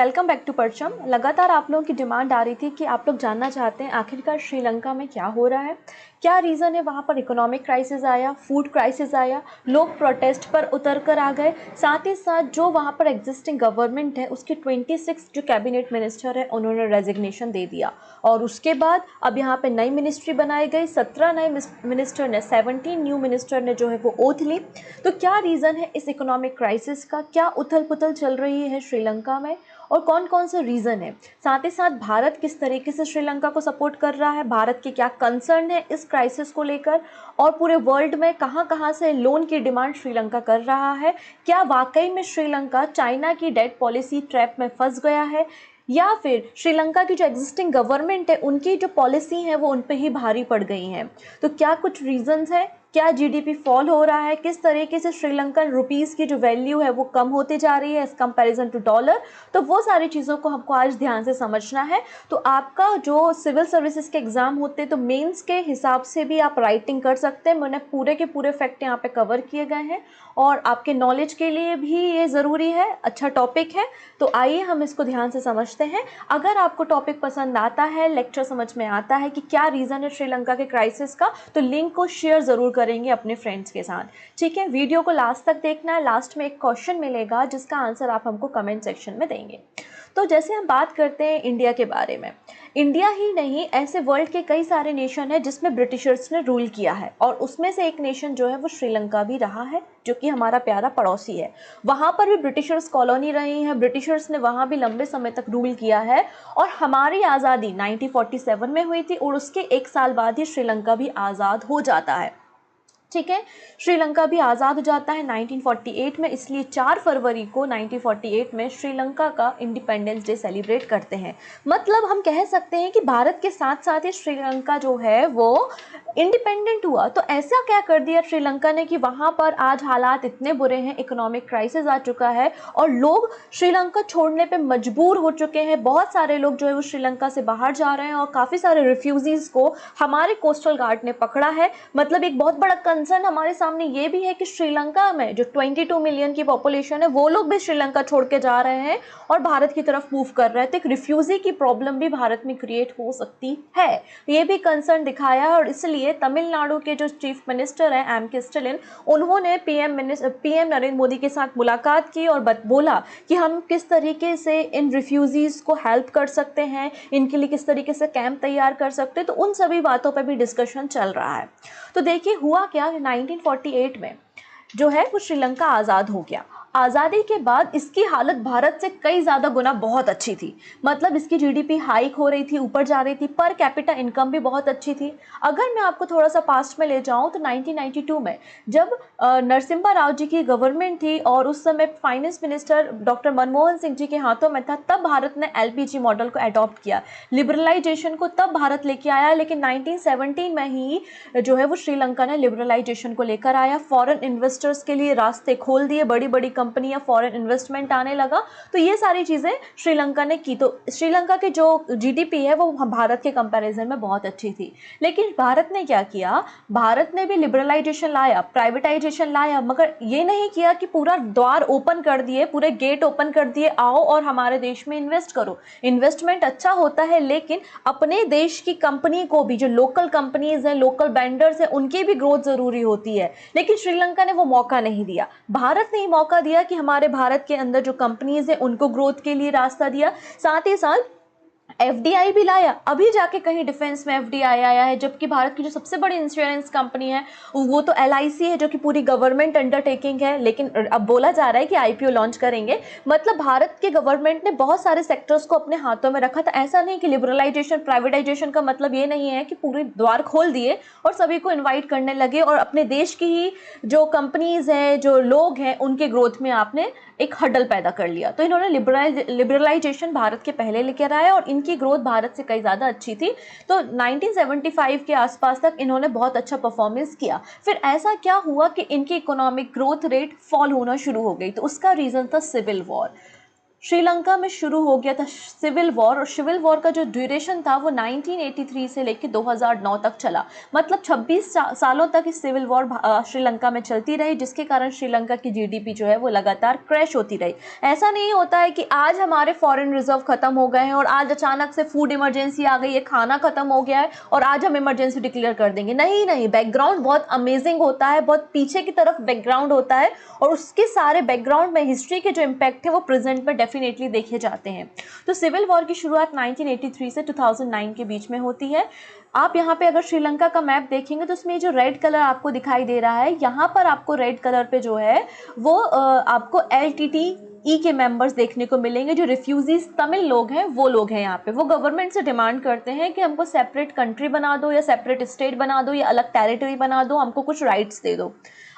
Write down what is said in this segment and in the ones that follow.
Welcome back to परचम। लगातार आप लोगों की डिमांड आ रही थी कि आप लोग जानना चाहते हैं आखिरकार श्रीलंका में क्या हो रहा है, क्या रीज़न है वहाँ पर इकोनॉमिक क्राइसिस आया, फूड क्राइसिस आया, लोग प्रोटेस्ट पर उतर कर आ गए। साथ ही साथ जो वहाँ पर एग्जिस्टिंग गवर्नमेंट है उसके 26 जो कैबिनेट मिनिस्टर है उन्होंने रेजिग्नेशन दे दिया और उसके बाद अब यहाँ पे नई मिनिस्ट्री बनाई गई। 17 नए मिनिस्टर ने 17 न्यू मिनिस्टर ने जो है वो ओथ ली। तो क्या रीज़न है इस इकोनॉमिक क्राइसिस का, क्या उथल पुथल चल रही है श्रीलंका में और कौन कौन से रीज़न है, साथ ही साथ भारत किस तरीके से श्रीलंका को सपोर्ट कर रहा है, भारत के क्या कंसर्न है इस क्राइसिस को लेकर और पूरे वर्ल्ड में कहां कहां से लोन की डिमांड श्रीलंका कर रहा है, क्या वाकई में श्रीलंका चाइना की डेट पॉलिसी ट्रैप में फंस गया है या फिर श्रीलंका की जो एग्जिस्टिंग गवर्नमेंट है उनकी जो पॉलिसी है वो उन पे ही भारी पड़ गई हैं। तो क्या कुछ रीजंस है, क्या जीडीपी फॉल हो रहा है, किस तरीके से श्रीलंकन रुपीस की जो वैल्यू है वो कम होती जा रही है एज कंपैरिजन टू डॉलर, तो वो सारी चीज़ों को हमको आज ध्यान से समझना है। तो आपका जो सिविल सर्विसेज के एग्जाम होते हैं तो मेंस के हिसाब से भी आप राइटिंग कर सकते हैं। मैंने पूरे के पूरे फैक्ट यहाँ पे कवर किए गए हैं और आपके नॉलेज के लिए भी ये ज़रूरी है, अच्छा टॉपिक है। तो आइए हम इसको ध्यान से समझते हैं। अगर आपको टॉपिक पसंद आता है, लेक्चर समझ में आता है कि क्या रीज़न है श्रीलंका के क्राइसिस का, तो लिंक को शेयर ज़रूर करेंगे अपने फ्रेंड्स के साथ। ठीक है, वीडियो को लास्ट तक देखना है। लास्ट में एक क्वेश्चन मिलेगा जिसका आंसर आप हमको कमेंट सेक्शन में देंगे। तो जैसे हम बात करते हैं इंडिया के बारे में, इंडिया ही नहीं ऐसे वर्ल्ड के कई सारे नेशन हैं जिसमें ब्रिटिशर्स ने रूल किया है और उसमें से एक नेशन जो है वो श्रीलंका भी रहा है जो कि हमारा प्यारा पड़ोसी है। वहाँ पर भी ब्रिटिशर्स कॉलोनी रही हैं, ब्रिटिशर्स ने वहाँ भी लंबे समय तक रूल किया है और हमारी आज़ादी 1947 में हुई थी और उसके एक साल बाद ही श्रीलंका भी आज़ाद हो जाता है। ठीक है, श्रीलंका भी आज़ाद हो जाता है 1948 में, इसलिए 4 फरवरी को 1948 में श्रीलंका का इंडिपेंडेंस डे सेलिब्रेट करते हैं। मतलब हम कह सकते हैं कि भारत के साथ साथ ही श्रीलंका जो है वो इंडिपेंडेंट हुआ। तो ऐसा क्या कर दिया श्रीलंका ने कि वहाँ पर आज हालात इतने बुरे हैं, इकोनॉमिक क्राइसिस आ चुका है और लोग श्रीलंका छोड़ने पे मजबूर हो चुके हैं। बहुत सारे लोग जो है वो श्रीलंका से बाहर जा रहे हैं और काफ़ी सारे रिफ्यूजीज़ को हमारे कोस्टल गार्ड ने पकड़ा है। मतलब एक बहुत बड़ा कंसर्न हमारे सामने ये भी है कि श्रीलंका में जो 22 मिलियन की पॉपुलेशन है वो लोग भी श्रीलंका छोड़ के जा रहे हैं और भारत की तरफ मूव कर रहे हैं। तो एक रिफ्यूजी की प्रॉब्लम भी भारत में क्रिएट हो सकती है, ये भी कंसर्न दिखाया है। और इसलिए तमिलनाडु के जो चीफ मिनिस्टर हैं एम के स्टालिन, उन्होंने पीएम नरेंद्र मोदी के साथ मुलाकात की और बोला कि हम किस तरीके से इन रिफ्यूजीज को हेल्प कर सकते हैं, इनके लिए किस तरीके से कैंप तैयार कर सकते हैं। तो उन सभी बातों पर भी डिस्कशन चल रहा है। तो देखिए हुआ क्या, 1948 में जो है वो श्रीलंका आज़ाद हो गया। आज़ादी के बाद इसकी हालत भारत से कई ज़्यादा गुना बहुत अच्छी थी। मतलब इसकी जीडीपी हाइक हो रही थी, ऊपर जा रही थी, पर कैपिटा इनकम भी बहुत अच्छी थी। अगर मैं आपको थोड़ा सा पास्ट में ले जाऊं तो 1992 में जब नरसिम्हा राव जी की गवर्नमेंट थी और उस समय finance minister doctor Manmohan Singh ji के हाथों में था, तब भारत ने एलपीजी मॉडल को अडॉप्ट किया, लिबरलाइजेशन को तब भारत लेके आया। लेकिन 1917 में ही जो है वो श्रीलंका ने लिबरलाइजेशन को लेकर आया, फॉरेन इन्वेस्टर्स के लिए रास्ते खोल दिए, बड़ी बड़ी कंपनियां, फॉरेन इन्वेस्टमेंट आने लगा। तो ये सारी चीज़ें श्रीलंका ने की। तो श्रीलंका की जो जीडीपी है वो भारत के कंपैरिजन में बहुत अच्छी थी। लेकिन भारत ने क्या किया, भारत ने भी लिबरलाइजेशन लाया, प्राइवेटाइजेशन लाया, मगर ये नहीं किया कि पूरा द्वार ओपन कर दिए, पूरे गेट ओपन कर दिए, आओ और हमारे देश में इन्वेस्ट करो। इन्वेस्टमेंट अच्छा होता है लेकिन अपने देश की कंपनी को भी, जो लोकल कंपनीज हैं, लोकल वेंडर्स हैं, उनकी भी ग्रोथ जरूरी होती है। लेकिन श्रीलंका ने वो मौका नहीं दिया। भारत ने ही मौका दिया कि हमारे भारत के अंदर जो कंपनीज हैं उनको ग्रोथ के लिए रास्ता दिया। साथ ही साथ एफडीआई भी लाया। अभी जाके कहीं डिफेंस में एफडीआई आया है, जबकि भारत की जो सबसे बड़ी इंश्योरेंस कंपनी है वो तो एलआईसी है जो कि पूरी गवर्नमेंट अंडरटेकिंग है। लेकिन अब बोला जा रहा है कि आईपीओ लॉन्च करेंगे। मतलब भारत के गवर्नमेंट ने बहुत सारे सेक्टर्स को अपने हाथों में रखा था। ऐसा नहीं कि लिबरलाइजेशन, प्राइवेटाइजेशन का मतलब ये नहीं है कि पूरे द्वार खोल दिए और सभी को इन्वाइट करने लगे और अपने देश की ही जो कंपनीज हैं, जो लोग हैं, उनके ग्रोथ में आपने एक हडल पैदा कर लिया। तो इन्होंने लिबरलाइजेशन भारत के पहले लेकर आया और इनकी ग्रोथ भारत से कई ज़्यादा अच्छी थी। तो 1975 के आसपास तक इन्होंने बहुत अच्छा परफॉर्मेंस किया। फिर ऐसा क्या हुआ कि इनकी इकोनॉमिक ग्रोथ रेट फॉल होना शुरू हो गई। तो उसका रीज़न था सिविल वॉर। श्रीलंका में शुरू हो गया था सिविल वॉर, और सिविल वॉर का जो ड्यूरेशन था वो 1983 से लेकर 2009 तक चला। मतलब 26 सालों तक इस सिविल वॉर श्रीलंका में चलती रही, जिसके कारण श्रीलंका की जीडीपी जो है वो लगातार क्रैश होती रही। ऐसा नहीं होता है कि आज हमारे फॉरेन रिजर्व खत्म हो गए हैं और आज अचानक से फूड इमरजेंसी आ गई है, खाना खत्म हो गया है और आज हम इमरजेंसी डिक्लेयर कर देंगे। नहीं नहीं, बैकग्राउंड बहुत अमेजिंग होता है, बहुत पीछे की तरफ बैकग्राउंड होता है, और उसके सारे बैकग्राउंड में हिस्ट्री के जो इम्पैक्ट है वो प्रेजेंट में डेफिनेटली देखे जाते हैं। तो सिविल वॉर की शुरुआत 1983 से 2009 के बीच में होती है। आप यहाँ पे अगर श्रीलंका का मैप देखेंगे तो उसमें जो रेड कलर आपको दिखाई दे रहा है, यहाँ पर आपको रेड कलर पे जो है वो आपको LTTE के मेंबर्स देखने को मिलेंगे। जो रिफ्यूजीज तमिल लोग हैं वो लोग हैं यहाँ पे। वो गवर्नमेंट से डिमांड करते हैं कि हमको सेपरेट कंट्री बना दो या सेपरेट स्टेट बना दो या अलग टेरिटरी बना दो, हमको कुछ राइट्स दे दो।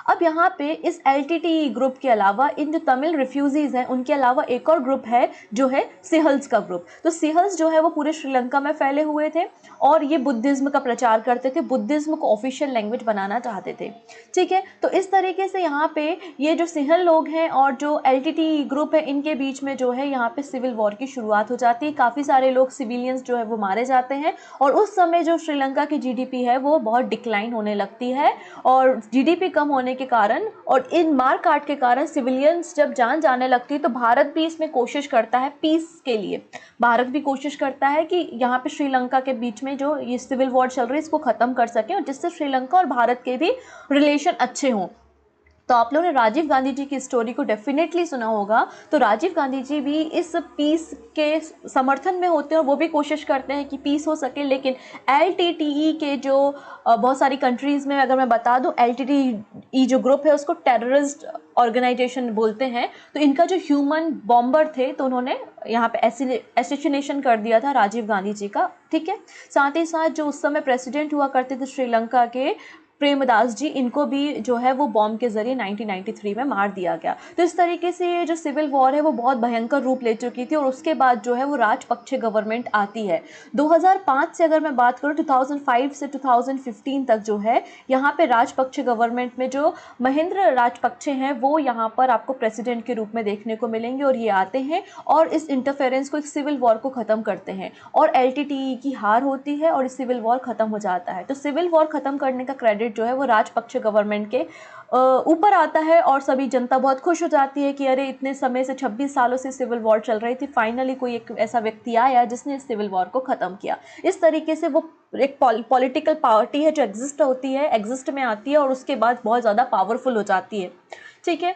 अब यहाँ पे इस LTTE ग्रुप के अलावा इन जो तमिल रिफ्यूजीज हैं उनके अलावा एक और ग्रुप है जो है सिहल्स का ग्रुप। तो सिहल्स जो है वो पूरे श्रीलंका में फैले हुए थे और ये बुद्धिज्म का प्रचार करते थे, बुद्धिज्म को ऑफिशियल लैंग्वेज बनाना चाहते थे। ठीक है, तो इस तरीके से यहाँ पे ये जो सिहल लोग हैं और जो LTTE ग्रुप है इनके बीच में जो है यहाँ पे सिविल वॉर की शुरुआत हो जाती है। काफ़ी सारे लोग सिविलियंस जो है वो मारे जाते हैं और उस समय जो श्रीलंका की GDP है वो बहुत डिक्लाइन होने लगती है, और GDP कम होने के कारण और इन मार काट के कारण सिविलियंस जब जान जाने लगती है तो भारत भी इसमें कोशिश करता है पीस के लिए। भारत भी कोशिश करता है कि यहाँ पे श्रीलंका के बीच में जो ये सिविल वॉर चल रही है इसको ख़त्म कर सकें और जिससे श्रीलंका और भारत के भी रिलेशन अच्छे हों। तो आप लोगों ने राजीव गांधी जी की स्टोरी को डेफिनेटली सुना होगा। तो राजीव गांधी जी भी इस पीस के समर्थन में होते हैं और वो भी कोशिश करते हैं कि पीस हो सके। लेकिन LTTE के जो बहुत सारी कंट्रीज़ में अगर मैं बता दूं, LTTE जो ग्रुप है उसको टेररिस्ट ऑर्गेनाइजेशन बोलते हैं। तो इनका जो ह्यूमन बॉम्बर थे तो उन्होंने यहाँ पे एसिनेशन कर दिया था राजीव गांधी जी का। ठीक है, साथ ही साथ जो उस समय प्रेसिडेंट हुआ करते थे श्रीलंका के प्रेमदास जी, इनको भी जो है वो बॉम्ब के जरिए 1993 में मार दिया गया। तो इस तरीके से ये जो सिविल वॉर है वो बहुत भयंकर रूप ले चुकी थी और उसके बाद जो है वो राजपक्षे गवर्नमेंट आती है। 2005 से अगर मैं बात करूँ 2005 से 2015 तक जो है यहाँ पे राजपक्षे गवर्नमेंट में जो महेंद्र राजपक्षे हैं वो यहाँ पर आपको प्रेसिडेंट के रूप में देखने को मिलेंगे और ये आते हैं और इस इंटरफेरेंस को, एक सिविल वॉर को ख़त्म करते हैं और LTTE की हार होती है और सिविल वॉर ख़त्म हो जाता है। तो सिविल वॉर ख़त्म करने का क्रेडिट जो है वो राजपक्षे गवर्नमेंट के ऊपर आता है और सभी जनता बहुत खुश हो जाती है कि अरे इतने समय से 26 सालों से सिविल वॉर चल रही थी, फाइनली कोई एक ऐसा व्यक्ति आया जिसने सिविल वॉर को ख़त्म किया। इस तरीके से वो एक पॉलिटिकल पार्टी है जो एग्जिस्ट में आती है और उसके बाद बहुत ज़्यादा पावरफुल हो जाती है। ठीक है,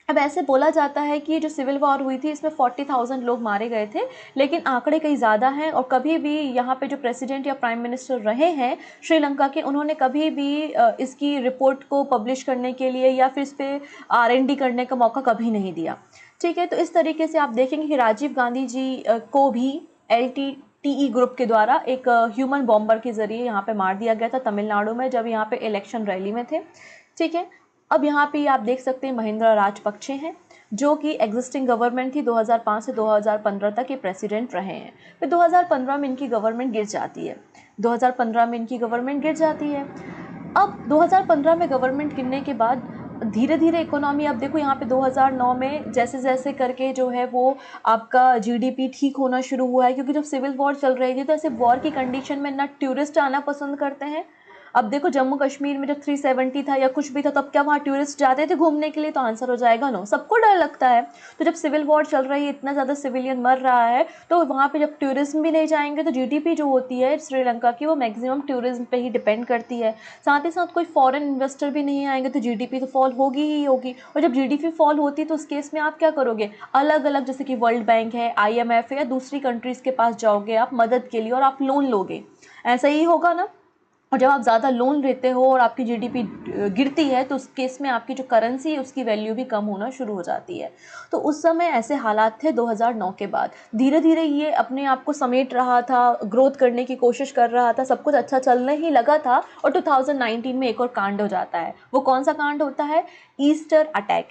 अब ऐसे बोला जाता है कि जो सिविल वॉर हुई थी इसमें 40,000 लोग मारे गए थे, लेकिन आंकड़े कहीं ज़्यादा हैं और कभी भी यहाँ पे जो प्रेसिडेंट या प्राइम मिनिस्टर रहे हैं श्रीलंका के, उन्होंने कभी भी इसकी रिपोर्ट को पब्लिश करने के लिए या फिर इस पर R&D करने का मौका कभी नहीं दिया। ठीक है, तो इस तरीके से आप देखेंगे कि राजीव गांधी जी को भी LTTE ग्रुप के द्वारा एक ह्यूमन बॉम्बर के ज़रिए यहाँ पर मार दिया गया था तमिलनाडु में, जब यहाँ पर इलेक्शन रैली में थे। ठीक है, अब यहाँ पे आप देख सकते हैं महिंद्रा राजपक्षे हैं जो कि एग्जिस्टिंग गवर्नमेंट थी। 2005 से 2015 तक ये प्रेसिडेंट रहे हैं। फिर 2015 में इनकी गवर्नमेंट गिर जाती है। 2015 में इनकी गवर्नमेंट गिर जाती है। अब 2015 में गवर्नमेंट गिरने के बाद धीरे धीरे इकोनॉमी, अब देखो यहाँ पे 2009 में जैसे जैसे करके जो है वो आपका GDP ठीक होना शुरू हुआ है, क्योंकि जब सिविल वॉर चल रही थी तो ऐसे वॉर की कंडीशन में ना टूरिस्ट आना पसंद करते हैं। अब देखो जम्मू कश्मीर में जब 370 था या कुछ भी था तब क्या वहाँ टूरिस्ट जाते थे घूमने के लिए? तो आंसर हो जाएगा नो, सबको डर लगता है। तो जब सिविल वॉर चल रही है, इतना ज़्यादा सिविलियन मर रहा है, तो वहाँ पे जब टूरिज्म भी नहीं जाएंगे तो GDP जो होती है श्रीलंका की वो मैक्सिमम टूरिज्म पे ही डिपेंड करती है। साथ ही साथ कोई फॉरेन इन्वेस्टर भी नहीं आएंगे तो GDP तो फॉल होगी ही होगी। और जब GDP फॉल होती है तो उस केस में आप क्या करोगे? अलग अलग जैसे कि वर्ल्ड बैंक है, IMF है या दूसरी कंट्रीज़ के पास जाओगे आप मदद के लिए और आप लोन लोगे, ऐसा ही होगा ना। और जब आप ज़्यादा लोन लेते हो और आपकी GDP गिरती है तो उस केस में आपकी जो करेंसी है उसकी वैल्यू भी कम होना शुरू हो जाती है। तो उस समय ऐसे हालात थे 2009 के बाद। धीरे धीरे ये अपने आप को समेट रहा था, ग्रोथ करने की कोशिश कर रहा था, सब कुछ अच्छा चलने ही लगा था। और 2019 में एक और कांड हो जाता है। वो कौन सा कांड होता है? Easter attack.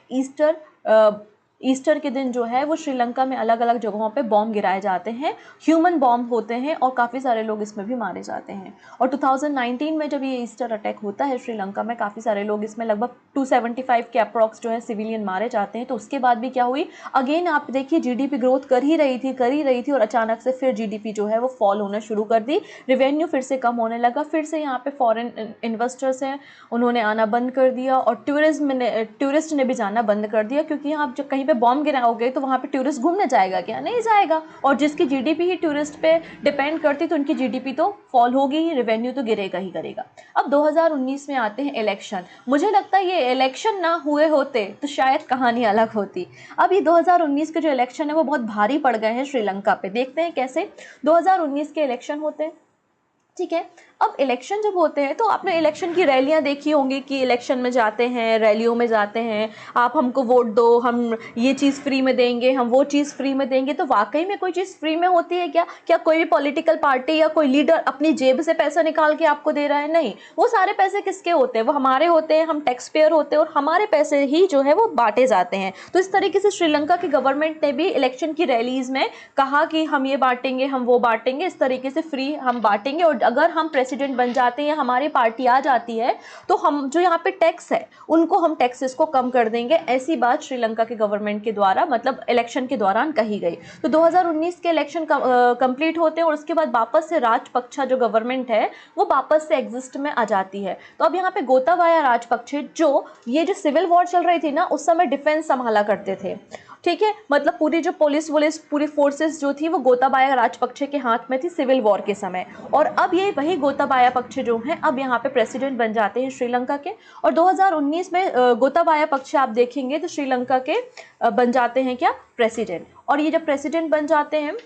ईस्टर के दिन जो है वो श्रीलंका में अलग अलग जगहों पे बॉम्ब गिराए जाते हैं, ह्यूमन बॉम्ब होते हैं और काफ़ी सारे लोग इसमें भी मारे जाते हैं। और 2019 में जब ये ईस्टर अटैक होता है श्रीलंका में, काफ़ी सारे लोग इसमें लगभग 275 के अप्रॉक्स जो है सिविलियन मारे जाते हैं। तो उसके बाद भी क्या हुई, अगेन आप देखिए जीडीपी ग्रोथ कर ही रही थी और अचानक से फिर जीडीपी जो है वो फॉल होना शुरू कर दी, रेवेन्यू फिर से कम होने लगा, फिर से यहाँ पे फॉरेन इन्वेस्टर्स हैं उन्होंने आना बंद कर दिया और टूरिस्ट ने भी जाना बंद कर दिया, क्योंकि यहाँ जब कहीं पे बॉम्ब गिराओगे तो वहाँ पे टूरिस्ट घूमने जाएगा क्या? नहीं जाएगा। और जिसकी जीडीपी ही टूरिस्ट पे डिपेंड करती तो उनकी जीडीपी तो फॉल होगी ही, रेवेन्यू तो गिरेगा ही करेगा। अब 2019 में आते हैं इलेक्शन। मुझे लगता है ये इलेक्शन ना हुए होते तो शायद कहानी अलग होती। अब ये 2019 के जो इलेक्शन है वो बहुत भारी पड़ गए हैं श्रीलंका पे। देखते हैं कैसे 2019 के इलेक्शन होते हैं, ठीक है। अब इलेक्शन जब होते हैं तो आपने इलेक्शन की रैलियां देखी होंगी कि इलेक्शन में जाते हैं, रैलियों में जाते हैं, आप हमको वोट दो, हम ये चीज़ फ्री में देंगे, हम वो चीज़ फ्री में देंगे। तो वाकई में कोई चीज़ फ्री में होती है क्या? क्या कोई भी पॉलिटिकल पार्टी या कोई लीडर अपनी जेब से पैसा निकाल के आपको दे रहा है? नहीं, वो सारे पैसे किसके होते हैं? वो हमारे होते हैं, हम टैक्स पेयर होते हैं और हमारे पैसे ही जो है वो बांटे जाते हैं। तो इस तरीके से श्रीलंका की गवर्नमेंट ने भी इलेक्शन की रैलीज में कहा कि हम ये बांटेंगे, हम वो बांटेंगे, इस तरीके से फ्री हम बांटेंगे और अगर हम प्रेसिडेंट बन जाते हैं या हमारी पार्टी आ जाती है तो हम जो यहाँ पे टैक्स है उनको हम टैक्सेस को कम कर देंगे। ऐसी बात श्रीलंका के गवर्नमेंट के द्वारा मतलब इलेक्शन के दौरान कही गई। तो 2019 के इलेक्शन कंप्लीट होते हैं और उसके बाद वापस से राजपक्षा जो गवर्नमेंट है वो वापस से एग्जिस्ट में आ जाती है। तो अब यहाँ पे गोताबाया राजपक्षे जो ये जो सिविल वॉर चल रही थी ना उस समय डिफेंस संभाला करते थे, ठीक है। मतलब पूरी जो पुलिस पूरी फोर्सेस जो थी वो गोताबाया राजपक्षे के हाथ में थी सिविल वॉर के समय। और अब ये वही गोताबाया पक्षे जो हैं अब यहाँ पे प्रेसिडेंट बन जाते हैं श्रीलंका के। और 2019 में गोताबाया पक्षे आप देखेंगे तो श्रीलंका के बन जाते हैं क्या? प्रेसिडेंट। और ये जब प्रेसिडेंट बन जाते हैं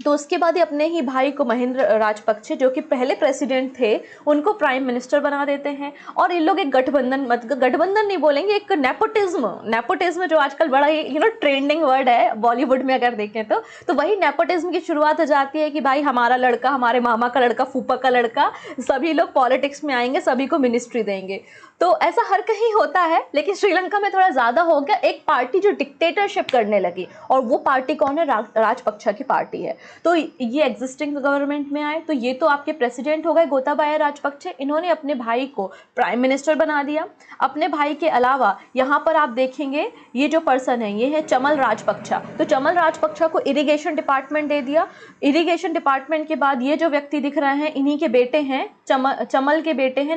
तो उसके बाद ही अपने ही भाई को महिंद्र राजपक्षे जो कि पहले प्रेसिडेंट थे उनको प्राइम मिनिस्टर बना देते हैं। और इन लोग एक गठबंधन नहीं बोलेंगे, एक नेपोटिज्म जो आजकल बड़ा ही ट्रेंडिंग वर्ड है बॉलीवुड में अगर देखें तो वही नेपोटिज्म की शुरुआत हो जाती है कि भाई हमारा लड़का, हमारे मामा का लड़का, फूफा का लड़का, सभी लोग पॉलिटिक्स में आएंगे, सभी को मिनिस्ट्री देंगे। तो ऐसा हर कहीं होता है लेकिन श्रीलंका में थोड़ा ज्यादा हो गया। एक पार्टी जो डिक्टेटरशिप करने लगी और वो पार्टी कौन है? राजपक्षा की पार्टी है। तो ये एग्जिस्टिंग गवर्नमेंट में आए तो ये तो आपके प्रेसिडेंट हो गए गोताबाया राजपक्षे। इन्होंने अपने भाई को प्राइम मिनिस्टर बना दिया। अपने भाई के अलावा यहाँ पर आप देखेंगे ये जो पर्सन है ये है चमल राजपक्षा। तो चमल राजपक्षा को इरिगेशन डिपार्टमेंट दे दिया। इरिगेशन डिपार्टमेंट के बाद ये जो व्यक्ति दिख रहे हैं इन्हीं के बेटे हैं, चमल के बेटे हैं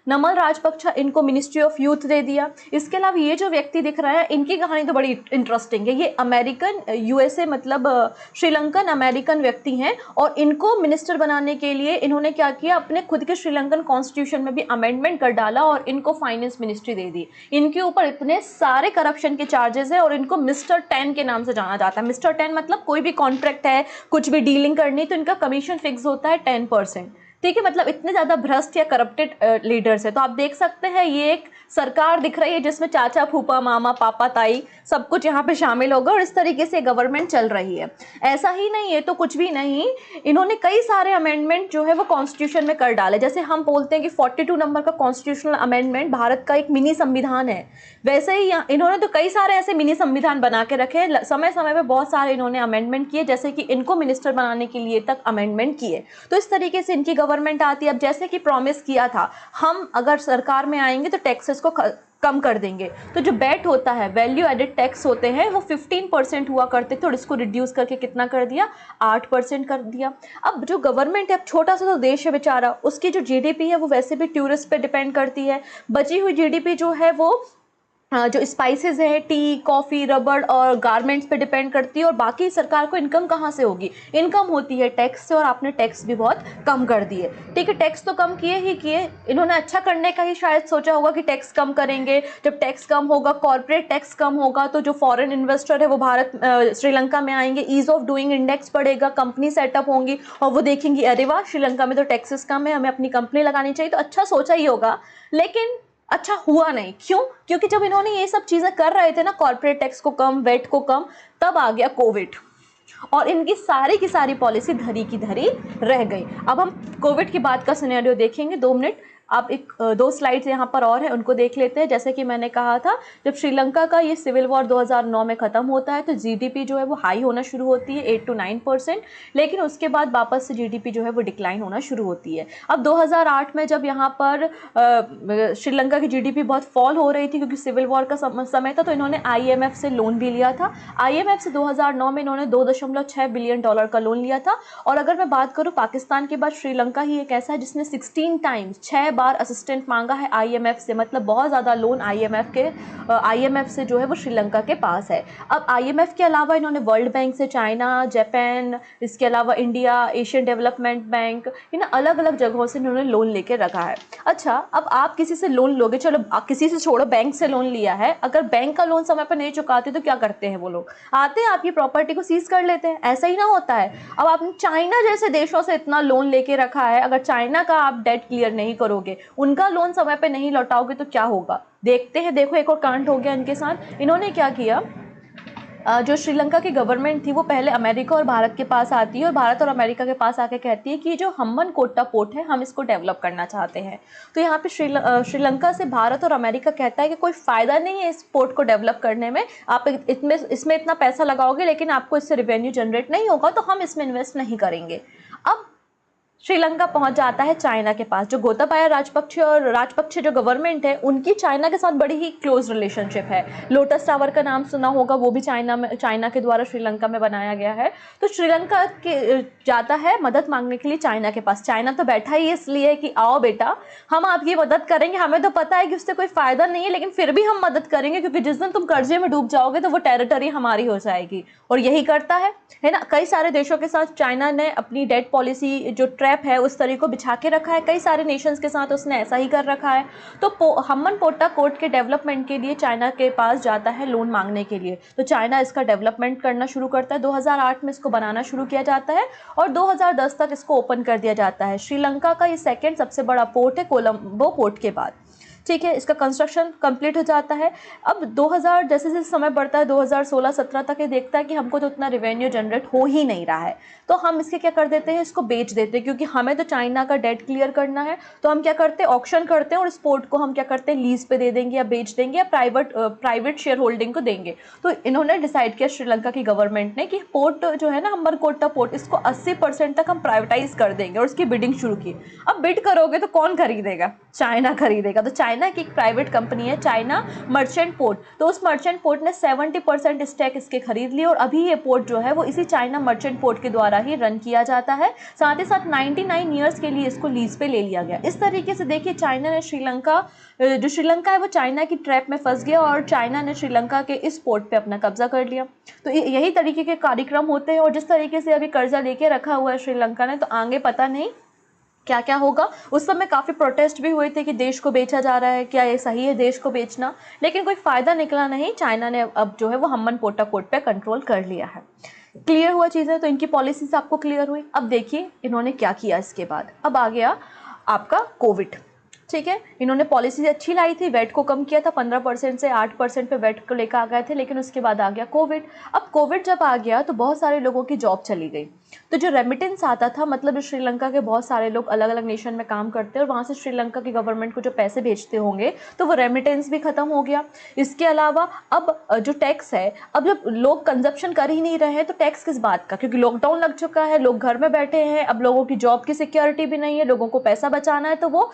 नमल राजपक्षा, इनको मिनिस्ट्री ऑफ यूथ दे दिया। इसके अलावा ये जो व्यक्ति दिख रहा है इनकी कहानी तो बड़ी इंटरेस्टिंग है। ये अमेरिकन यूएसए मतलब श्रीलंकन अमेरिकन व्यक्ति हैं और इनको मिनिस्टर बनाने के लिए इन्होंने क्या किया, अपने खुद के श्रीलंकन कॉन्स्टिट्यूशन में भी अमेंडमेंट कर डाला और इनको फाइनेंस मिनिस्ट्री दे दी। इनके ऊपर इतने सारे करप्शन के चार्जेस है और इनको मिस्टर 10 के नाम से जाना जाता है। मिस्टर 10 मतलब कोई भी कॉन्ट्रैक्ट है, कुछ भी डीलिंग करनी तो इनका कमीशन फिक्स होता है 10%, ठीक है। मतलब इतने ज्यादा भ्रष्ट या करप्टेड लीडर्स है। तो आप देख सकते हैं ये एक सरकार दिख रही है जिसमें चाचा, फूफा, मामा, पापा, ताई सब कुछ यहाँ पे शामिल होगा और इस तरीके से गवर्नमेंट चल रही है। ऐसा ही नहीं है तो कुछ भी नहीं, इन्होंने कई सारे अमेंडमेंट जो है वो कॉन्स्टिट्यूशन में कर डाले। जैसे हम बोलते हैं कि 42 नंबर का कॉन्स्टिट्यूशनल अमेंडमेंट भारत का एक मिनी संविधान है, वैसे ही इन्होंने तो कई सारे ऐसे मिनी संविधान बना के रखे। समय समय पर बहुत सारे इन्होंने अमेंडमेंट किए, जैसे कि इनको मिनिस्टर बनाने के लिए तक अमेंडमेंट किए। तो इस तरीके से इनकी गवर्नमेंट आती है। अब जैसे कि प्रॉमिस किया था हम अगर सरकार में आएंगे तो टैक्सेस को कम कर देंगे। तो जो बैट होता है, वैल्यू एडेड टैक्स होते हैं, वो 15% हुआ करते थे और इसको रिड्यूस करके कितना कर दिया? 8% कर दिया। अब जो गवर्नमेंट है, अब छोटा सा तो देश है बेचारा, उसकी जो जीडीपी है वो वैसे भी टूरिस्ट पे डिपेंड करती है। बची हुई जीडीपी जो है वो जो स्पाइसेस है, टी, कॉफ़ी, रबड़ और गारमेंट्स पे डिपेंड करती है। और बाकी सरकार को इनकम कहाँ से होगी? इनकम होती है टैक्स से और आपने टैक्स भी बहुत कम कर दिए, ठीक है। टैक्स तो कम किए ही किए, इन्होंने अच्छा करने का ही शायद सोचा होगा कि टैक्स कम करेंगे। जब टैक्स कम होगा, कॉर्पोरेट टैक्स कम होगा तो जो फॉरेन इन्वेस्टर है वो श्रीलंका में आएंगे, ईज ऑफ डूइंग इंडेक्स बढ़ेगा, कंपनी सेटअप होंगी और वो देखेंगी अरे वाह श्रीलंका में तो टैक्सेस कम है, हमें अपनी कंपनी लगानी चाहिए। तो अच्छा सोचा ही होगा लेकिन अच्छा हुआ नहीं। क्यों? क्योंकि जब इन्होंने ये सब चीजें कर रहे थे ना, कॉर्पोरेट टैक्स को कम, वेट को कम, तब आ गया कोविड और इनकी सारी की सारी पॉलिसी धरी की धरी रह गई। अब हम कोविड की बात का सिनेरियो देखेंगे 2 मिनट। आप एक 2 स्लाइड्स यहाँ पर और हैं, उनको देख लेते हैं। जैसे कि मैंने कहा था, जब श्रीलंका का ये सिविल वॉर 2009 में ख़त्म होता है तो जीडीपी जो है वो हाई होना शुरू होती है 8 to 9%, लेकिन उसके बाद वापस से जीडीपी जो है वो डिक्लाइन होना शुरू होती है। अब 2008 में जब यहाँ पर श्रीलंका की जीडीपी बहुत फॉल हो रही थी क्योंकि सिविल वॉर का समय था, तो इन्होंने आईएमएफ से लोन भी लिया था। आईएमएफ से 2009 में इन्होंने $2.6 बिलियन का लोन लिया था। और अगर मैं बात करूँ पाकिस्तान के बाद श्रीलंका ही एक ऐसा है जिसने 16 टाइम्स 6 बार असिस्टेंट मांगा है आईएमएफ से, मतलब बहुत ज़्यादा लोन आईएमएफ से जो है वो श्रीलंका के पास है। अब आईएमएफ के अलावा इन्होंने वर्ल्ड बैंक से, चाइना, जापान, इसके अलावा इंडिया, एशियन डेवलपमेंट बैंक, इन अलग अलग जगहों से इन्होंने लोन लेके रखा है। अच्छा, अब आप किसी से लोन लोगे, चलो किसी से छोड़ो, बैंक से लोन लिया है, अगर बैंक का लोन समय पर नहीं चुकाते तो क्या करते हैं वो लोग? आते हैं आपकी प्रॉपर्टी को सीज कर लेते हैं। ऐसा ही ना होता है? अब आपने चाइना जैसे देशों से इतना लोन लेके रखा है, अगर चाइना का आप डेट क्लियर नहीं करोगे, उनका लोन समय पे नहीं लौटाओगे तो क्या होगा? देखते हैं। देखो, एक और कांड हो गया इनके साथ। इन्होंने क्या किया, जो श्रीलंका की गवर्नमेंट थी वो पहले अमेरिका और भारत के पास आती है और भारत और अमेरिका के पास आके कहती है कि जो हम्बन कोट्टा पोर्ट है हम इसको डेवलप करना चाहते हैं। तो यहाँ पे श्रीलंका से भारत और अमेरिका कहता है कि कोई फ़ायदा नहीं है इस पोर्ट को डेवलप करने में, आप इसमें इतना पैसा लगाओगे लेकिन आपको इससे रेवेन्यू जनरेट नहीं होगा, तो हम इसमें इन्वेस्ट नहीं करेंगे। अब श्रीलंका पहुंच जाता है चाइना के पास। जो गोताबाया राजपक्षे जो गवर्नमेंट है, उनकी चाइना के साथ बड़ी ही क्लोज रिलेशनशिप है। लोटस टावर का नाम सुना होगा, वो भी चाइना के द्वारा श्रीलंका में बनाया गया है। तो श्रीलंका के जाता है मदद मांगने के लिए चाइना के पास। चाइना तो बैठा ही इसलिए कि आओ बेटा, हम आपकी मदद करेंगे, हमें तो पता है कि उससे कोई फ़ायदा नहीं है, लेकिन फिर भी हम मदद करेंगे क्योंकि जिस दिन तुम कर्जे में डूब जाओगे तो वो टेरिटरी हमारी हो जाएगी। और यही करता है ना। कई सारे देशों के साथ चाइना ने अपनी डेट पॉलिसी जो ट्रैप है उस तरीके को बिछा के रखा है, कई सारे नेशंस के साथ उसने ऐसा ही कर रखा है। तो हम्बन पोट्टा कोर्ट के डेवलपमेंट के लिए चाइना के पास जाता है लोन मांगने के लिए। तो चाइना इसका डेवलपमेंट करना शुरू करता है। 2008 में इसको बनाना शुरू किया जाता है और 2010 तक इसको ओपन कर दिया जाता है। श्रीलंका का ये सेकेंड सबसे बड़ा पोर्ट है कोलंबो पोर्ट के बाद। ठीक है, इसका कंस्ट्रक्शन कंप्लीट हो जाता है। अब 2000 जैसे जैसे समय बढ़ता है 2016-17 तक ये देखता है कि हमको तो उतना रेवेन्यू जनरेट हो ही नहीं रहा है, तो हम इसके क्या कर देते हैं, इसको बेच देते हैं क्योंकि हमें तो चाइना का डेट क्लियर करना है। तो हम क्या करते हैं, ऑक्शन करते हैं और इस पोर्ट को हम क्या करते हैं, लीज पे दे देंगे या बेच देंगे या प्राइवेट शेयर होल्डिंग को देंगे। तो इन्होंने डिसाइड किया श्रीलंका की गवर्नमेंट ने कि पोर्ट जो है ना हम्बन कोट्टा पोर्ट, इसको 80% तक हम प्राइवेटाइज कर देंगे और उसकी बिडिंग शुरू की। अब बिड करोगे तो कौन खरीदेगा? चाइना खरीदेगा। तो चाइना की एक प्राइवेट कंपनी है चाइना मर्चेंट पोर्ट, तो उस मर्चेंट पोर्ट ने 70% स्टैक इसके खरीद लिए और अभी ये पोर्ट जो है वो इसी चाइना मर्चेंट पोर्ट के द्वारा ही रन किया जाता है। साथ ही साथ 99 ईयर्स के लिए इसको लीज पे ले लिया गया। इस तरीके से देखिए, चाइना ने जो श्रीलंका है वो चाइना की ट्रैप में फंस गया और चाइना ने श्रीलंका के इस पोर्ट पे अपना कब्जा कर लिया। तो यही तरीके के कार्यक्रम होते हैं और जिस तरीके से अभी कर्जा लेके रखा हुआ है श्रीलंका ने, तो आगे पता नहीं क्या क्या होगा। उस समय काफ़ी प्रोटेस्ट भी हुए थे कि देश को बेचा जा रहा है, क्या ये सही है देश को बेचना, लेकिन कोई फ़ायदा निकला नहीं। चाइना ने अब जो है वो हम्बन पोट्टा कोर्ट पे कंट्रोल कर लिया है। क्लियर हुआ चीज़ें, तो इनकी पॉलिसीज आपको क्लियर हुई। अब देखिए इन्होंने क्या किया इसके बाद। अब आ गया आपका कोविड। ठीक है, इन्होंने पॉलिसी अच्छी लाई थी, वेट को कम किया था, 15% से 8% पे वेट को लेकर आ गए थे, लेकिन उसके बाद आ गया कोविड। अब कोविड जब आ गया तो बहुत सारे लोगों की जॉब चली गई। तो जो रेमिटेंस आता था, मतलब श्रीलंका के बहुत सारे लोग अलग अलग नेशन में काम करते हैं और वहाँ से श्रीलंका की गवर्नमेंट को जो पैसे भेजते होंगे तो वो रेमिटेंस भी ख़त्म हो गया। इसके अलावा अब जो टैक्स है, अब जब लोग कंजप्शन कर ही नहीं रहे हैं तो टैक्स किस बात का, क्योंकि लॉकडाउन लग चुका है, लोग घर में बैठे हैं, अब लोगों की जॉब की सिक्योरिटी भी नहीं है, लोगों को पैसा बचाना है, तो वो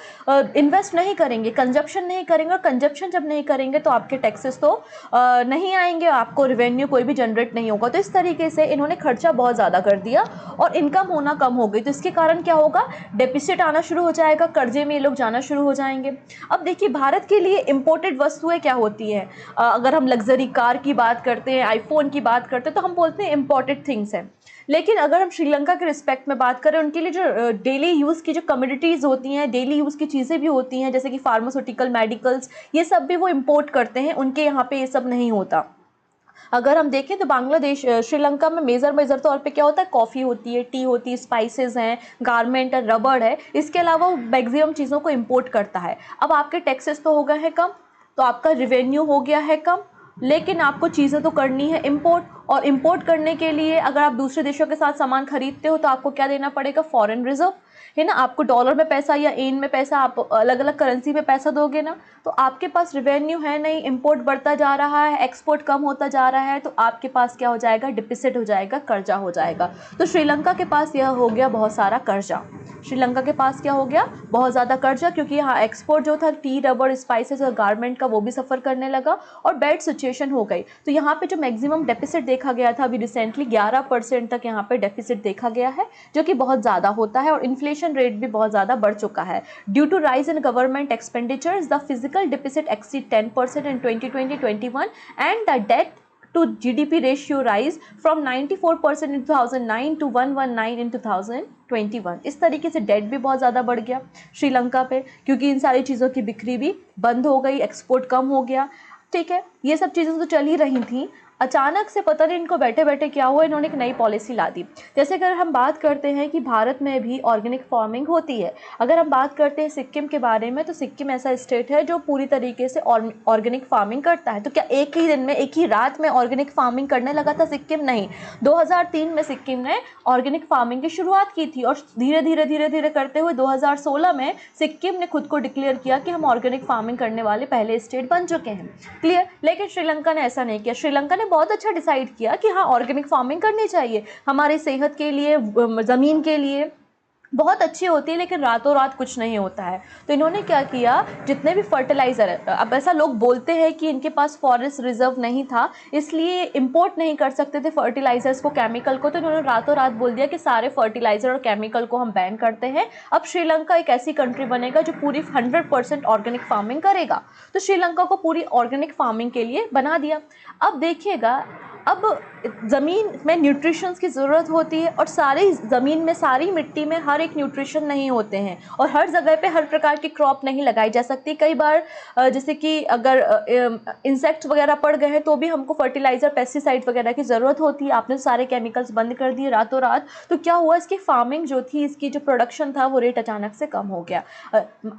इन्वेस्ट नहीं करेंगे, कंजप्शन नहीं करेंगे। और कंजप्शन जब नहीं करेंगे तो आपके टैक्सेस तो नहीं आएंगे, आपको रेवेन्यू कोई भी जनरेट नहीं होगा। तो इस तरीके से इन्होंने खर्चा बहुत ज़्यादा कर दिया और इनकम होना कम हो गई। तो इसके कारण क्या होगा, डेफिसिट आना शुरू हो जाएगा, कर्जे में ये लोग जाना शुरू हो जाएंगे। अब देखिए, भारत के लिए इंपोर्टेड वस्तुएं क्या होती हैं, अगर हम लग्जरी कार की बात करते हैं, आईफोन की बात करते हैं, तो हम बोलते हैं इंपोर्टेड थिंग्स हैं। लेकिन अगर हम श्रीलंका के रिस्पेक्ट में बात करें, उनके लिए जो डेली यूज़ की जो कमोडिटीज़ होती हैं, डेली यूज़ की चीज़ें भी होती हैं, जैसे कि फार्मास्यूटिकल, मेडिकल्स, ये सब भी वो इंपोर्ट करते हैं। उनके यहाँ पे ये सब नहीं होता। अगर हम देखें तो बांग्लादेश, श्रीलंका में मेजर तौर पे क्या होता है, कॉफ़ी होती है, टी होती है, स्पाइसेस हैं, गारमेंट है, रबड़ है। इसके अलावा वो मैक्सिमम चीज़ों को इंपोर्ट करता है। अब आपके टैक्सेस तो हो गए हैं कम, तो आपका रेवेन्यू हो गया है कम, लेकिन आपको चीज़ें तो करनी है इंपोर्ट, और इंपोर्ट करने के लिए अगर आप दूसरे देशों के साथ सामान खरीदते हो तो आपको क्या देना पड़ेगा, फॉरेन रिजर्व। है ना। आपको डॉलर में पैसा या येन में पैसा, आप अलग अलग करेंसी में पैसा दोगे ना, तो आपके पास रेवेन्यू है नहीं, इंपोर्ट बढ़ता जा रहा है, एक्सपोर्ट कम होता जा रहा है, तो आपके पास क्या हो जाएगा, डिफिसिट हो जाएगा, कर्जा हो जाएगा। तो श्रीलंका के पास यह हो गया बहुत सारा कर्जा। श्रीलंका के पास क्या हो गया, बहुत ज़्यादा कर्जा, क्योंकि यहाँ एक्सपोर्ट जो था टी, रबर, स्पाइसेस और गारमेंट का, वो भी सफ़र करने लगा और बैड सिचुएशन हो गई। तो यहाँ पे जो मैक्सिमम डेफिसिट देखा गया था अभी रिसेंटली 11% तक यहाँ पे डेफिसिट देखा गया है, जो कि बहुत ज़्यादा होता है, और इन्फ्लेशन रेट भी बहुत ज़्यादा बढ़ चुका है। Due to rise in government expenditures the physical deficit exceed 10% in 2020-21 and the debt to GDP ratio rise from 94% in 2009 to 119 in 2021। इस तरीके से डेट भी बहुत ज़्यादा बढ़ गया श्रीलंका पे, क्योंकि इन सारी चीज़ों की बिक्री भी बंद हो गई, एक्सपोर्ट कम हो गया। ठीक है, ये सब चीज़ें तो चल ही रही थी। अचानक से पता नहीं इनको बैठे बैठे क्या हुआ, इन्होंने एक नई पॉलिसी ला दी। जैसे अगर हम बात करते हैं कि भारत में भी ऑर्गेनिक फार्मिंग होती है, अगर हम बात करते हैं सिक्किम के बारे में, तो सिक्किम ऐसा स्टेट है जो पूरी तरीके से ऑर्गेनिक फार्मिंग करता है। तो क्या एक ही दिन में, एक ही रात में ऑर्गेनिक फार्मिंग करने लगा था सिक्किम? नहीं, 2003 में सिक्किम ने ऑर्गेनिक फार्मिंग की शुरुआत की थी, और धीरे धीरे धीरे धीरे करते हुए 2016 में सिक्किम ने खुद को डिक्लेयर किया कि हम ऑर्गेनिक फार्मिंग करने वाले पहले स्टेट बन चुके हैं। क्लियर। लेकिन श्रीलंका ने ऐसा नहीं किया। श्रीलंका ने बहुत अच्छा डिसाइड किया कि हाँ, ऑर्गेनिक फार्मिंग करनी चाहिए, हमारी सेहत के लिए, ज़मीन के लिए बहुत अच्छी होती है, लेकिन रातों रात कुछ नहीं होता है। तो इन्होंने क्या किया, जितने भी फर्टिलाइज़र है, अब ऐसा लोग बोलते हैं कि इनके पास फॉरेस्ट रिजर्व नहीं था, इसलिए इंपोर्ट नहीं कर सकते थे फर्टिलाइज़र्स को, केमिकल को, तो इन्होंने रातों रात बोल दिया कि सारे फर्टिलाइज़र और केमिकल को हम बैन करते हैं। अब श्रीलंका एक ऐसी कंट्री बनेगा जो पूरी 100% ऑर्गेनिक फार्मिंग करेगा। तो श्रीलंका को पूरी ऑर्गेनिक फार्मिंग के लिए बना दिया। अब देखिएगा, अब ज़मीन में न्यूट्रिशंस की ज़रूरत होती है, और सारी ज़मीन में, सारी मिट्टी में हर एक न्यूट्रिशन नहीं होते हैं, और हर जगह पे हर प्रकार की क्रॉप नहीं लगाई जा सकती। कई बार जैसे कि अगर इंसेक्ट्स वगैरह पड़ गए हैं तो भी हमको फर्टिलाइज़र, पेस्टिसाइड वगैरह की ज़रूरत होती है। आपने सारे केमिकल्स बंद कर दिए रातों रात, तो क्या हुआ, इसकी फार्मिंग जो थी, इसकी जो प्रोडक्शन था, वो रेट अचानक से कम हो गया।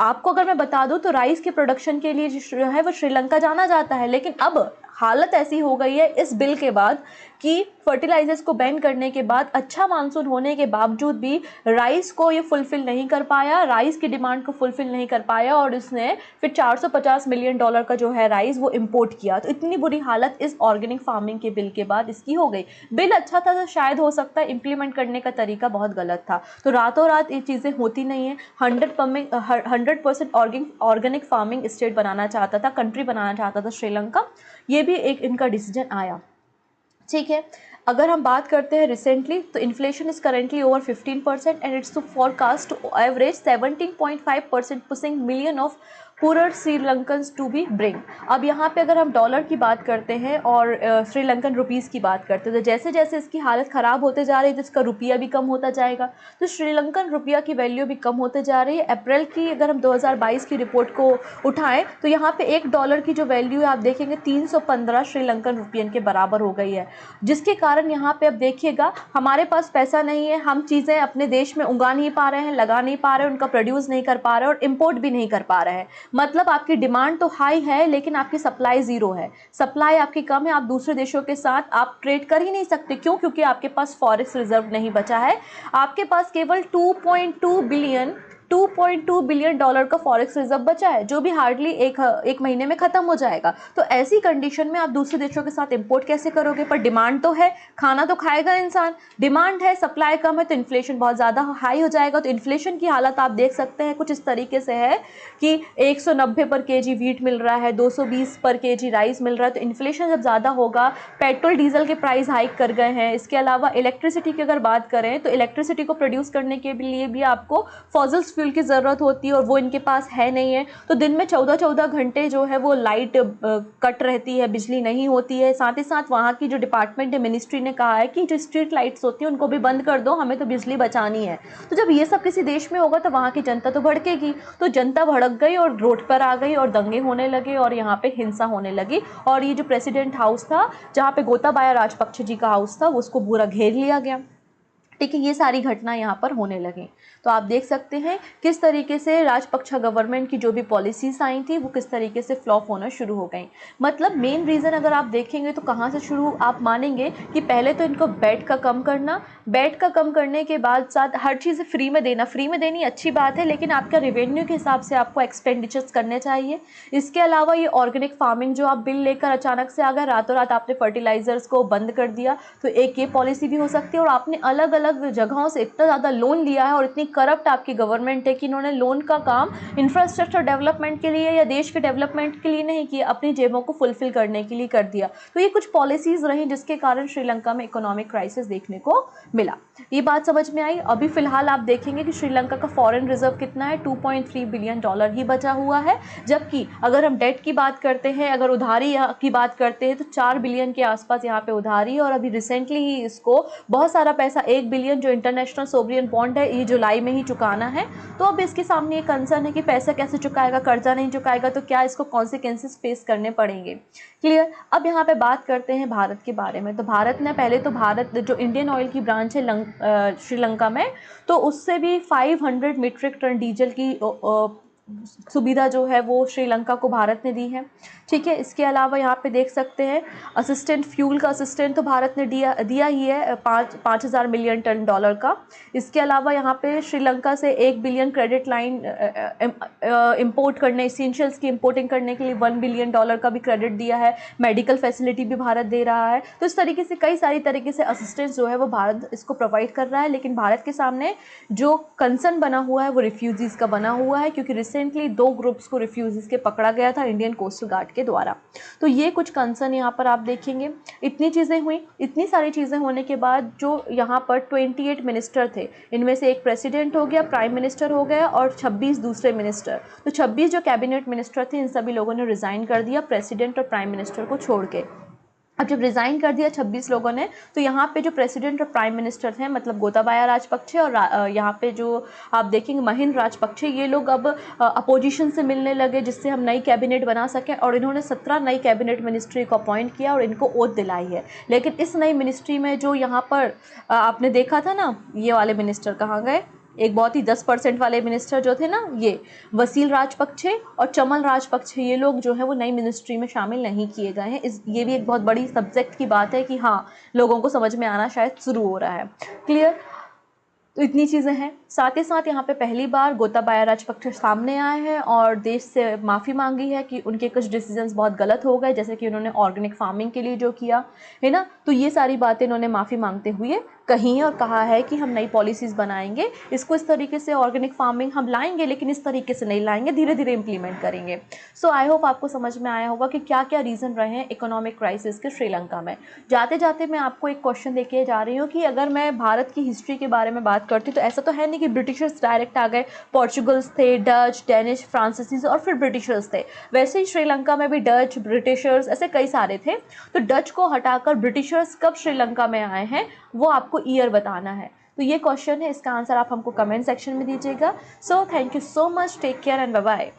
आपको अगर मैं बता दूँ तो राइस के प्रोडक्शन के लिए जो है वो श्रीलंका जाना जाता है, लेकिन अब हालत ऐसी हो गई है इस बिल के बाद कि फर्टिलाइजर्स को बैन करने के बाद, अच्छा मानसून होने के बावजूद भी राइस को ये फुलफ़िल नहीं कर पाया, राइस की डिमांड को फुलफ़िल नहीं कर पाया, और इसने फिर $450 मिलियन का जो है राइस वो इंपोर्ट किया। तो इतनी बुरी हालत इस ऑर्गेनिक फार्मिंग के बिल के बाद इसकी हो गई। बिल अच्छा था तो शायद हो सकता है, इम्प्लीमेंट करने का तरीका बहुत गलत था। तो रातों रात ये चीज़ें होती नहीं है। 100% ऑर्गेनिक फार्मिंग स्टेट बनाना चाहता था, कंट्री बनाना चाहता था श्रीलंका, ये भी एक इनका डिसीजन आया। ठीक है, अगर हम बात करते हैं रिसेंटली, तो inflation is currently over 15% and it's to forecast to average 17.5%, pushing million of poor Sri Lankans to be bring. अब यहाँ पे अगर हम डॉलर की बात करते हैं और श्रीलंकन रुपीज़ की बात करते हैं, तो जैसे जैसे इसकी हालत ख़राब होते जा रही है तो इसका रुपया भी कम होता जाएगा। तो श्रीलंकन रुपया की वैल्यू भी कम होते जा रही है। अप्रैल की अगर हम 2022 की रिपोर्ट को उठाएं तो यहाँ पे $1 की जो वैल्यू है, आप देखेंगे 315 श्रीलंकन रुपयन के बराबर हो गई है, जिसके कारण यहाँ पे अब देखिएगा, हमारे पास पैसा नहीं है, हम चीज़ें अपने देश में उगा नहीं पा रहे हैं, लगा नहीं पा रहे हैं, उनका प्रोड्यूस नहीं कर पा रहे हैं, और इम्पोर्ट भी नहीं कर पा रहे हैं। मतलब आपकी डिमांड तो हाई है, लेकिन आपकी सप्लाई ज़ीरो है, सप्लाई आपकी कम है, आप दूसरे देशों के साथ आप ट्रेड कर ही नहीं सकते। क्यों? क्योंकि आपके पास फॉरेक्स रिजर्व नहीं बचा है, आपके पास केवल $2.2 बिलियन का फॉरेक्स रिजर्व बचा है, जो भी हार्डली एक महीने में ख़त्म हो जाएगा। तो ऐसी कंडीशन में आप दूसरे देशों के साथ इंपोर्ट कैसे करोगे? पर डिमांड तो है, खाना तो खाएगा इंसान, डिमांड है, सप्लाई कम है, तो इन्फ्लेशन बहुत ज़्यादा हाई हो जाएगा। तो इन्फ्लेशन की हालत आप देख सकते हैं कुछ इस तरीके से है कि 190 पर केजी वीट मिल रहा है, 220 पर केजी राइस मिल रहा है। तो इन्फ्लेशन जब ज़्यादा होगा, पेट्रोल डीजल के प्राइस हाइक कर गए हैं। इसके अलावा इलेक्ट्रिसिटी की अगर बात करें तो इलेक्ट्रिसिटी को प्रोड्यूस करने के लिए भी आपको फॉसिल फ्यूल की ज़रूरत होती है, और वो इनके पास है नहीं है। तो दिन में 14-14 घंटे जो है वो लाइट कट रहती है, बिजली नहीं होती है। साथ ही साथ वहाँ की जो डिपार्टमेंट है, मिनिस्ट्री ने कहा है कि जो स्ट्रीट लाइट्स होती हैं उनको भी बंद कर दो, हमें तो बिजली बचानी है। तो जब ये सब किसी देश में होगा तो वहाँ की जनता तो भड़केगी। तो जनता भड़क गई और रोड पर आ गई, और दंगे होने लगे, और यहाँ पे हिंसा होने लगी। और ये जो प्रेसिडेंट हाउस था, जहाँ पे गोताबाया राजपक्षे जी का हाउस था, उसको पूरा घेर लिया गया। ठीक है, ये सारी घटना यहाँ पर होने लगी। तो आप देख सकते हैं किस तरीके से राजपक्षा गवर्नमेंट की जो भी पॉलिसीज़ आई थी वो किस तरीके से फ्लॉप होना शुरू हो गई। मतलब मेन रीज़न अगर आप देखेंगे तो कहाँ से शुरू आप मानेंगे कि पहले तो इनको बेड का कम करना, बेड का कम करने के बाद साथ हर चीज़ फ्री में देना, फ्री में देनी अच्छी बात है लेकिन आपका रेवेन्यू के हिसाब से आपको एक्सपेंडिचर्स करने चाहिए। इसके अलावा ये ऑर्गेनिक फार्मिंग जो आप बिल लेकर अचानक से आ गए, रातों रात आपने फर्टिलाइज़र्स को बंद कर दिया, तो एक ये पॉलिसी भी हो सकती है। और आपने अलग अलग जगहों से इतना ज़्यादा लोन लिया है और इतनी करप्ट आपकी गवर्नमेंट है कि इन्होंने लोन का काम इंफ्रास्ट्रक्चर डेवलपमेंट के लिए या देश के डेवलपमेंट के लिए नहीं किया, अपनी जेबों को फुलफिल करने के लिए कर दिया। तो ये कुछ पॉलिसीज़ रही जिसके कारण श्रीलंका में इकोनॉमिक क्राइसिस देखने को मिला। ये बात समझ में आई। अभी फ़िलहाल आप देखेंगे कि श्रीलंका का फॉरेन रिजर्व कितना है, $2.3 बिलियन ही बचा हुआ है। जबकि अगर हम डेट की बात करते हैं, अगर उधारी की बात करते हैं तो 4 बिलियन के आसपास यहाँ पे उधारी है। और अभी रिसेंटली ही इसको बहुत सारा पैसा 1 बिलियन जो इंटरनेशनल सोवरियन बॉन्ड है ये जुलाई में ही चुकाना है। तो अब इसके सामने ये कंसर्न है कि पैसा कैसे चुकाएगा, कर्जा नहीं चुकाएगा तो क्या इसको कॉन्सिक्वेंसेस फेस करने पड़ेंगे। क्लियर। अब यहाँ पे बात करते हैं भारत के बारे में। तो भारत ने पहले तो भारत जो इंडियन ऑयल की ब्रांच है श्रीलंका में, तो उससे भी 500 मीट्रिक टन डीजल की सुविधा जो है वो श्रीलंका को भारत ने दी है। ठीक है। इसके अलावा यहाँ पे देख सकते हैं असिस्टेंट फ्यूल का असिस्टेंट तो भारत ने दिया ही है 5,000 मिलियन टन डॉलर का। इसके अलावा यहाँ पे श्रीलंका से 1 बिलियन क्रेडिट लाइन इंपोर्ट करने, इसेंशियल्स की इंपोर्टिंग करने के लिए $1 बिलियन का भी क्रेडिट दिया है। मेडिकल फैसिलिटी भी भारत दे रहा है। तो इस तरीके से कई सारी तरीके से असिस्टेंस जो है वो भारत इसको प्रोवाइड कर रहा है। लेकिन भारत के सामने जो कंसर्न बना हुआ है वो रिफ्यूजीज़ का बना हुआ है, क्योंकि रिसेंटली 2 ग्रुप्स को रिफ्यूजीज़ के पकड़ा गया था इंडियन कोस्टल गार्ड के द्वारा। तो ये कुछ कंसर्न यहाँ पर आप देखेंगे। इतनी चीज़ें हुई, इतनी सारी चीज़ें होने के बाद जो यहाँ पर 28 मिनिस्टर थे, इनमें से एक प्रेसिडेंट हो गया, प्राइम मिनिस्टर हो गया और 26 दूसरे मिनिस्टर। तो 26 जो कैबिनेट मिनिस्टर थे इन सभी लोगों ने रिज़ाइन कर दिया प्रेसिडेंट और प्राइम मिनिस्टर को छोड़ के। अब जब रिज़ाइन कर दिया 26 लोगों ने, तो यहाँ पे जो प्रेसिडेंट और प्राइम मिनिस्टर थे मतलब गोताबाया राजपक्षे और यहाँ पे जो आप देखेंगे महिंद्र राजपक्षे, ये लोग अब अपोजिशन से मिलने लगे जिससे हम नई कैबिनेट बना सकें। और इन्होंने 17 नई कैबिनेट मिनिस्ट्री को अपॉइंट किया और इनको ओथ दिलाई है। लेकिन इस नई मिनिस्ट्री में जो यहाँ पर आपने देखा था ना, ये वाले मिनिस्टर कहाँ गए, एक बहुत ही 10% वाले मिनिस्टर जो थे ना, ये वसील राजपक्षे और चमल राजपक्षे, ये लोग जो है वो नई मिनिस्ट्री में शामिल नहीं किए गए हैं। ये भी एक बहुत बड़ी सब्जेक्ट की बात है कि हाँ, लोगों को समझ में आना शायद शुरू हो रहा है। क्लियर। तो इतनी चीज़ें हैं। साथ ही साथ यहाँ पे पहली बार गोताबाया राजपक्षे सामने आए हैं और देश से माफ़ी मांगी है कि उनके कुछ डिसीजंस बहुत गलत हो गए, जैसे कि उन्होंने ऑर्गेनिक फार्मिंग के लिए जो किया है ना, तो ये सारी बातें इन्होंने माफ़ी मांगते हुए कही है और कहा है कि हम नई पॉलिसीज़ बनाएंगे, इसको इस तरीके से ऑर्गेनिक फार्मिंग हम लाएंगे, लेकिन इस तरीके से नहीं लाएंगे, धीरे धीरे इम्प्लीमेंट करेंगे। सो आई होप आपको समझ में आया होगा कि क्या क्या रीज़न रहे हैं इकोनॉमिक क्राइसिस के श्रीलंका में। जाते जाते मैं आपको एक क्वेश्चन देके जा रही हूँ कि अगर मैं भारत की हिस्ट्री के बारे में बात करती तो ऐसा तो है नहीं कि ब्रिटिशर्स डायरेक्ट आ गए, पोर्चुगल्स थे, डच, डेनिश, फ्रांसीसीज और फिर ब्रिटिशर्स थे। वैसे ही श्रीलंका में भी डच, ब्रिटिशर्स ऐसे कई सारे थे। तो डच को हटाकर ब्रिटिशर्स कब श्रीलंका में आए हैं वो आपको ईयर बताना है। तो ये क्वेश्चन है, इसका आंसर आप हमको कमेंट सेक्शन में दीजिएगा। So thank you so much, take care and bye bye.